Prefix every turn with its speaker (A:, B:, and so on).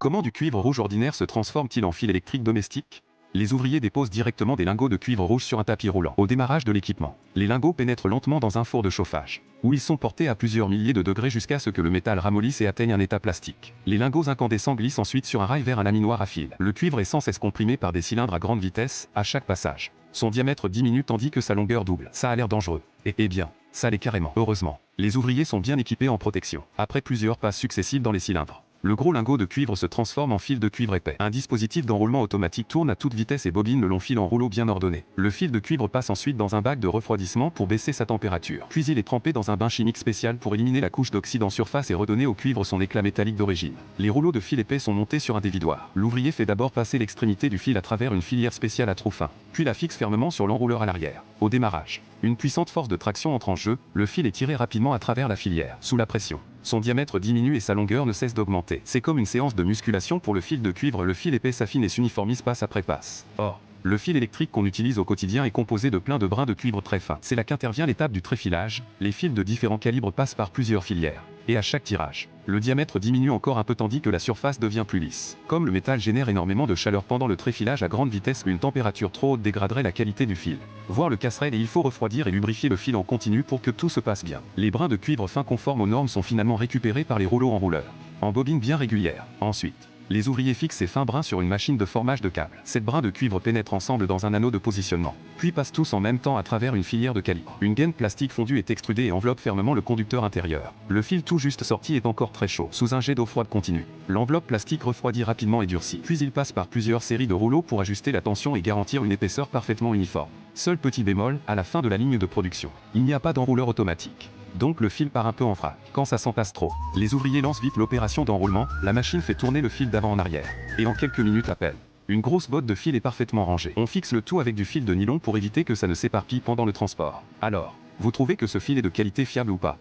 A: Comment du cuivre rouge ordinaire se transforme-t-il en fil électrique domestique? Les ouvriers déposent directement des lingots de cuivre rouge sur un tapis roulant. Au démarrage de l'équipement, les lingots pénètrent lentement dans un four de chauffage, où ils sont portés à plusieurs milliers de degrés jusqu'à ce que le métal ramollisse et atteigne un état plastique. Les lingots incandescents glissent ensuite sur un rail vers un laminoir à fil. Le cuivre est sans cesse comprimé par des cylindres à grande vitesse, à chaque passage. Son diamètre diminue tandis que sa longueur double. Ça a l'air dangereux. Eh bien, ça l'est carrément. Heureusement, les ouvriers sont bien équipés en protection. Après plusieurs passes successives dans les cylindres, le gros lingot de cuivre se transforme en fil de cuivre épais. Un dispositif d'enroulement automatique tourne à toute vitesse et bobine le long fil en rouleau bien ordonné. Le fil de cuivre passe ensuite dans un bac de refroidissement pour baisser sa température. Puis il est trempé dans un bain chimique spécial pour éliminer la couche d'oxyde en surface et redonner au cuivre son éclat métallique d'origine. Les rouleaux de fil épais sont montés sur un dévidoir. L'ouvrier fait d'abord passer l'extrémité du fil à travers une filière spéciale à trou fin, puis la fixe fermement sur l'enrouleur à l'arrière. Au démarrage, une puissante force de traction entre en jeu, le fil est tiré rapidement à travers la filière. Sous la pression, son diamètre diminue et sa longueur ne cesse d'augmenter. C'est comme une séance de musculation pour le fil de cuivre. Le fil épais s'affine et s'uniformise passe après passe. Or, le fil électrique qu'on utilise au quotidien est composé de plein de brins de cuivre très fins. C'est là qu'intervient l'étape du tréfilage. Les fils de différents calibres passent par plusieurs filières, et à chaque tirage, le diamètre diminue encore un peu tandis que la surface devient plus lisse. Comme le métal génère énormément de chaleur pendant le tréfilage à grande vitesse, une température trop haute dégraderait la qualité du fil, voire le casserait, et il faut refroidir et lubrifier le fil en continu pour que tout se passe bien. Les brins de cuivre fin conformes aux normes sont finalement récupérés par les rouleaux enrouleurs, en bobines bien régulières. Ensuite, les ouvriers fixent ces fins brins sur une machine de formage de câbles. Ces brins de cuivre pénètrent ensemble dans un anneau de positionnement, puis passent tous en même temps à travers une filière de calibre. Une gaine plastique fondue est extrudée et enveloppe fermement le conducteur intérieur. Le fil tout juste sorti est encore très chaud, sous un jet d'eau froide continue. L'enveloppe plastique refroidit rapidement et durcit. Puis il passe par plusieurs séries de rouleaux pour ajuster la tension et garantir une épaisseur parfaitement uniforme. Seul petit bémol, à la fin de la ligne de production, il n'y a pas d'enrouleur automatique. Donc le fil part un peu en vrac. Quand ça s'entasse trop, les ouvriers lancent vite l'opération d'enroulement, la machine fait tourner le fil d'avant en arrière. Et en quelques minutes à peine, une grosse botte de fil est parfaitement rangée. On fixe le tout avec du fil de nylon pour éviter que ça ne s'éparpille pendant le transport. Alors, vous trouvez que ce fil est de qualité fiable ou pas?